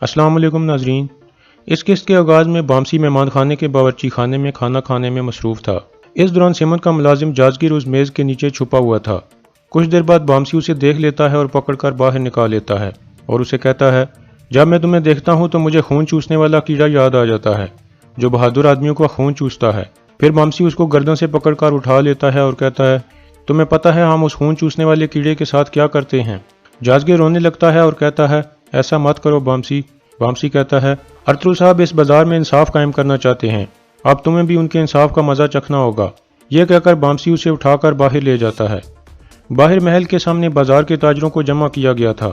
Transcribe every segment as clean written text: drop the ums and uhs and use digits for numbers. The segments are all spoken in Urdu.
السلام علیکم ناظرین۔ اس قسط کے آغاز میں بامسی مہمان خانے کے باورچی خانے میں کھانا کھانے میں مصروف تھا۔ اس دوران سیمن کا ملازم جازگر اس میز کے نیچے چھپا ہوا تھا۔ کچھ دیر بعد بامسی اسے دیکھ لیتا ہے اور پکڑ کر باہر نکال لیتا ہے اور اسے کہتا ہے، جب میں تمہیں دیکھتا ہوں تو مجھے خون چوسنے والا کیڑا یاد آ جاتا ہے جو بہادر آدمیوں کا خون چوستا ہے۔ پھر بامسی اس کو گردن سے پکڑ کر اٹھا لیتا ہے اور کہتا ہے، تمہیں پتہ ہے ہم اس خون چوسنے والے کیڑے کے ساتھ کیا کرتے ہیں؟ جازگر رونے لگتا ہے اور کہتا ہے، ایسا مت کرو بامسی۔ بامسی کہتا ہے، ارطغرل صاحب اس بازار میں انصاف قائم کرنا چاہتے ہیں، اب تمہیں بھی ان کے انصاف کا مزہ چکھنا ہوگا۔ یہ کہہ کر بامسی اسے اٹھا کر باہر لے جاتا ہے۔ باہر محل کے سامنے بازار کے تاجروں کو جمع کیا گیا تھا۔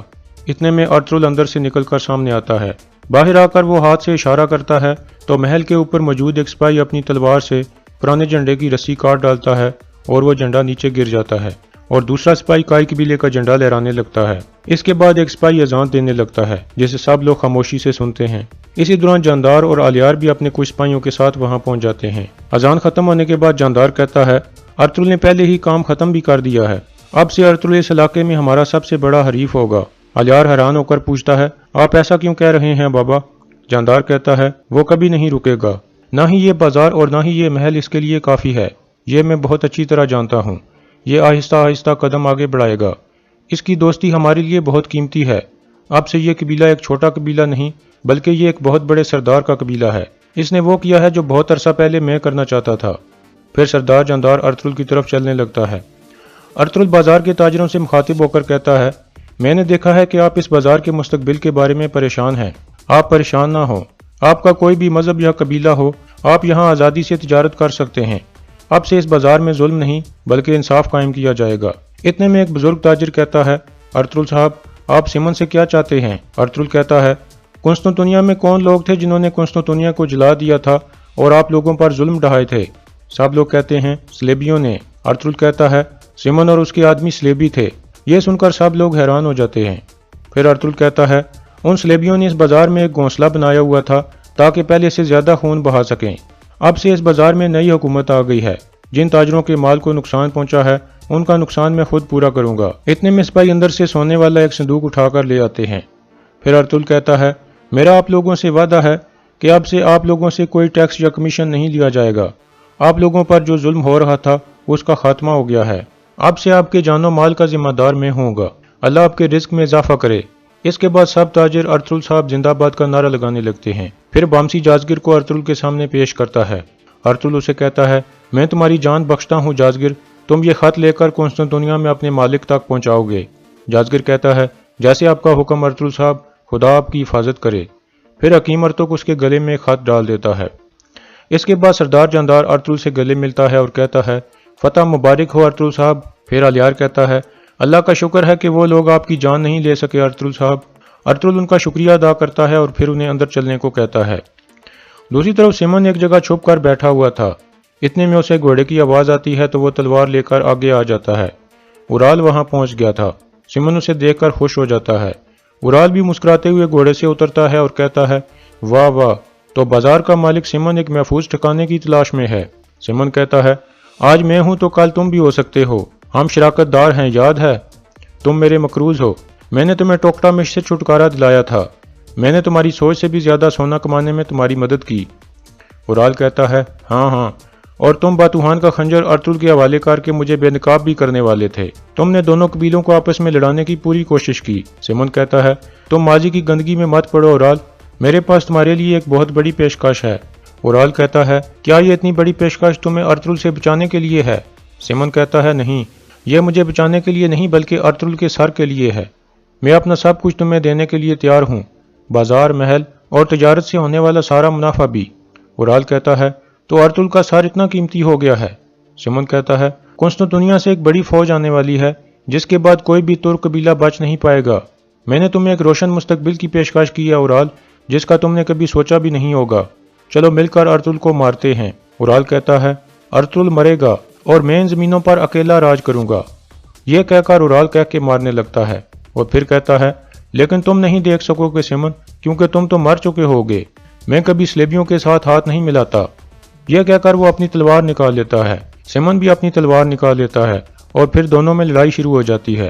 اتنے میں ارطغرل اندر سے نکل کر سامنے آتا ہے۔ باہر آ کر وہ ہاتھ سے اشارہ کرتا ہے تو محل کے اوپر موجود ایک سپاہی اپنی تلوار سے پرانے جھنڈے کی رسی کاٹ ڈالتا ہے اور وہ جھنڈا نیچے گر جاتا ہے اور دوسرا سپاہی کائی قبیلے کا جھنڈا لہرانے لگتا ہے۔ اس کے بعد ایک سپاہی اذان دینے لگتا ہے جسے سب لوگ خاموشی سے سنتے ہیں۔ اسی دوران جاندار اور آلیار بھی اپنے کچھ سپاہیوں کے ساتھ وہاں پہنچ جاتے ہیں۔ اذان ختم ہونے کے بعد جاندار کہتا ہے، ارطغرل نے پہلے ہی کام ختم بھی کر دیا ہے، اب سے ارطغرل اس علاقے میں ہمارا سب سے بڑا حریف ہوگا۔ آلیار حیران ہو کر پوچھتا ہے، آپ ایسا کیوں کہہ رہے ہیں بابا؟ جاندار کہتا ہے، وہ کبھی نہیں رکے گا، نہ ہی یہ بازار اور نہ ہی یہ محل اس کے لیے کافی ہے، یہ میں بہت اچھی طرح جانتا ہوں۔ یہ آہستہ آہستہ قدم آگے بڑھائے گا، اس کی دوستی ہمارے لیے بہت قیمتی ہے۔ اب سے یہ قبیلہ ایک چھوٹا قبیلہ نہیں بلکہ یہ ایک بہت بڑے سردار کا قبیلہ ہے۔ اس نے وہ کیا ہے جو بہت عرصہ پہلے میں کرنا چاہتا تھا۔ پھر سردار جاندار ارطغرل کی طرف چلنے لگتا ہے۔ ارطغرل بازار کے تاجروں سے مخاطب ہو کر کہتا ہے، میں نے دیکھا ہے کہ آپ اس بازار کے مستقبل کے بارے میں پریشان ہیں۔ آپ پریشان نہ ہوں، آپ کا کوئی بھی مذہب یا قبیلہ ہو، آپ یہاں آزادی سے تجارت کر سکتے ہیں۔ اب سے اس بازار میں ظلم نہیں بلکہ انصاف قائم کیا جائے گا۔ اتنے میں ایک بزرگ تاجر کہتا ہے، ارطغرل صاحب آپ سیمن سے کیا چاہتے ہیں؟ ارطغرل کہتا ہے، قسطنطنیہ میں کون لوگ تھے جنہوں نے قسطنطنیہ کو جلا دیا تھا اور آپ لوگوں پر ظلم ڈھائے تھے؟ سب لوگ کہتے ہیں، سلیبیوں نے۔ ارطغرل کہتا ہے، سیمن اور اس کے آدمی سلیبی تھے۔ یہ سن کر سب لوگ حیران ہو جاتے ہیں۔ پھر ارطغرل کہتا ہے، ان سلیبیوں نے اس بازار میں ایک گھونسلہ بنایا ہوا تھا تاکہ پہلے سے زیادہ خون بہا سکیں۔ اب سے اس بازار میں نئی حکومت آ گئی ہے، جن تاجروں کے مال کو نقصان پہنچا ہے ان کا نقصان میں خود پورا کروں گا۔ اتنے میں سپاہی اندر سے سونے والا ایک صندوق اٹھا کر لے آتے ہیں۔ پھر ارطغرل کہتا ہے، میرا آپ لوگوں سے وعدہ ہے کہ اب سے آپ لوگوں سے کوئی ٹیکس یا کمیشن نہیں لیا جائے گا۔ آپ لوگوں پر جو ظلم ہو رہا تھا اس کا خاتمہ ہو گیا ہے۔ اب سے آپ کے جان و مال کا ذمہ دار میں ہوں گا۔ اللہ آپ کے رزق میں اضافہ کرے۔ اس کے بعد سب تاجر ارطغرل صاحب زندہ باد کا نعرہ لگانے لگتے ہیں۔ پھر بامسی جازگر کو ارطغرل کے سامنے پیش کرتا ہے۔ ارطغرل اسے کہتا ہے، میں تمہاری جان بخشتا ہوں جازگر، تم یہ خط لے کر قسطنطنیہ میں اپنے مالک تک پہنچاؤ گے۔ جازگر کہتا ہے، جیسے آپ کا حکم ارطغرل صاحب، خدا آپ کی حفاظت کرے۔ پھر حکیم ارطغرل اس کے گلے میں خط ڈال دیتا ہے۔ اس کے بعد سردار جاندار ارطغرل سے گلے ملتا ہے اور کہتا ہے، فتح مبارک ہو ارطغرل صاحب۔ پھر آلیار کہتا ہے، اللہ کا شکر ہے کہ وہ لوگ آپ کی جان نہیں لے سکے ارطغرل صاحب۔ ارطغرل ان کا شکریہ ادا کرتا ہے اور پھر انہیں اندر چلنے کو کہتا ہے۔ دوسری طرف سیمن ایک جگہ چھپ کر بیٹھا ہوا تھا۔ اتنے میں اسے گھوڑے کی آواز آتی ہے تو وہ تلوار لے کر آگے آ جاتا ہے۔ اورال وہاں پہنچ گیا تھا۔ سیمن اسے دیکھ کر خوش ہو جاتا ہے۔ اورال بھی مسکراتے ہوئے گھوڑے سے اترتا ہے اور کہتا ہے، واہ واہ، تو بازار کا مالک سیمن ایک محفوظ ٹھکانے کی تلاش میں ہے۔ سیمن کہتا ہے، آج میں ہوں تو کل تم بھی ہو سکتے ہو، ہم شراکت دار ہیں، یاد ہے؟ تم میرے مقروض ہو، میں نے تمہیں ٹوکٹا مش سے چھٹکارا دلایا تھا، میں نے تمہاری سوچ سے بھی زیادہ سونا کمانے میں تمہاری مدد کی۔ اورال کہتا ہے، ہاں ہاں، اور تم باتوحان کا خنجر ارطغرل کے حوالے کر کے مجھے بے نقاب بھی کرنے والے تھے، تم نے دونوں قبیلوں کو آپس میں لڑانے کی پوری کوشش کی۔ سیمن کہتا ہے، تم ماضی کی گندگی میں مت پڑو اورال، میرے پاس تمہارے لیے ایک بہت بڑی پیشکش ہے۔ اورال کہتا ہے، کیا یہ اتنی بڑی پیشکش تمہیں ارطغرل سے بچانے کے لیے ہے؟ سیمن کہتا ہے، نہیں، یہ مجھے بچانے کے لیے نہیں بلکہ ارطغرل کے سر کے لیے ہے۔ میں اپنا سب کچھ تمہیں دینے کے لیے تیار ہوں، بازار، محل اور تجارت سے ہونے والا سارا منافع بھی۔ اورال کہتا ہے، تو ارطغرل کا سر اتنا قیمتی ہو گیا ہے؟ سیمن کہتا ہے، قسطنطنیہ سے ایک بڑی فوج آنے والی ہے جس کے بعد کوئی بھی ترک قبیلہ بچ نہیں پائے گا۔ میں نے تمہیں ایک روشن مستقبل کی پیشکش کی ہے اورال، جس کا تم نے کبھی سوچا بھی نہیں ہوگا۔ چلو مل کر ارطغرل کو مارتے ہیں۔ اورال کہتا ہے، ارطغرل مرے گا اور میں ان زمینوں پر اکیلا راج کروں گا۔ یہ کہہ کر اورال کہہ کے مارنے لگتا ہے اور پھر کہتا ہے، لیکن تم نہیں دیکھ سکو گے سیمن، کیونکہ تم تو مر چکے ہوگے، میں کبھی سلیبیوں کے ساتھ ہاتھ نہیں ملاتا۔ یہ کہہ کر وہ اپنی تلوار نکال لیتا ہے۔ سیمن بھی اپنی تلوار نکال لیتا ہے اور پھر دونوں میں لڑائی شروع ہو جاتی ہے۔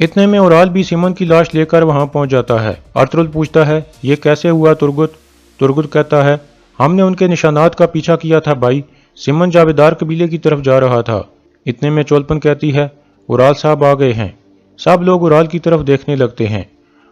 اتنے میں اورال بھی سمن کی لاش لے کر وہاں پہنچ جاتا ہے۔ ارطغرل پوچھتا ہے یہ کیسے ہوا ترگت؟ ترگت کہتا ہے ہم نے ان کے نشانات کا پیچھا کیا تھا بھائی، سمن جاویدار قبیلے کی طرف جا رہا تھا۔ اتنے میں چولپن کہتی ہے اورال صاحب آ گئے ہیں۔ سب لوگ اورال کی طرف دیکھنے لگتے ہیں۔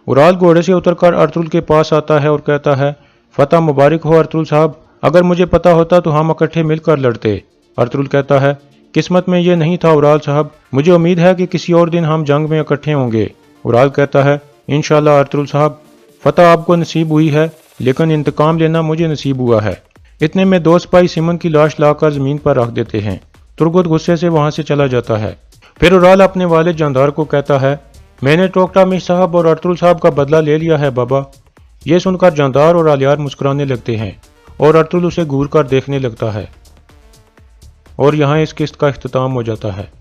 اورال گھوڑے سے اتر کر ارطغرل کے پاس آتا ہے اور کہتا ہے فتح مبارک ہو ارطغرل صاحب، اگر مجھے پتا ہوتا تو ہم اکٹھے مل کر لڑتے۔ ارطغرل کہتا ہے قسمت میں یہ نہیں تھا اورال صاحب، مجھے امید ہے کہ کسی اور دن ہم جنگ میں اکٹھے ہوں گے۔ اورال کہتا ہے انشاءاللہ ارطغرل صاحب، فتح آپ کو نصیب ہوئی ہے لیکن انتقام لینا مجھے نصیب ہوا ہے۔ اتنے میں دو سپاہی سمن کی لاش لا کر زمین پر رکھ دیتے ہیں۔ ترگت غصے سے وہاں سے چلا جاتا ہے۔ پھر اورال اپنے والد جاندار کو کہتا ہے میں نے ٹوکٹا مش صاحب اور ارطغرل صاحب کا بدلہ لے لیا ہے بابا۔ یہ سن کر جاندار اور الیار مسکرانے لگتے ہیں اور ارطغرل اسے گور کر دیکھنے لگتا ہے۔ اور یہاں اس قسط کا اختتام ہو جاتا ہے۔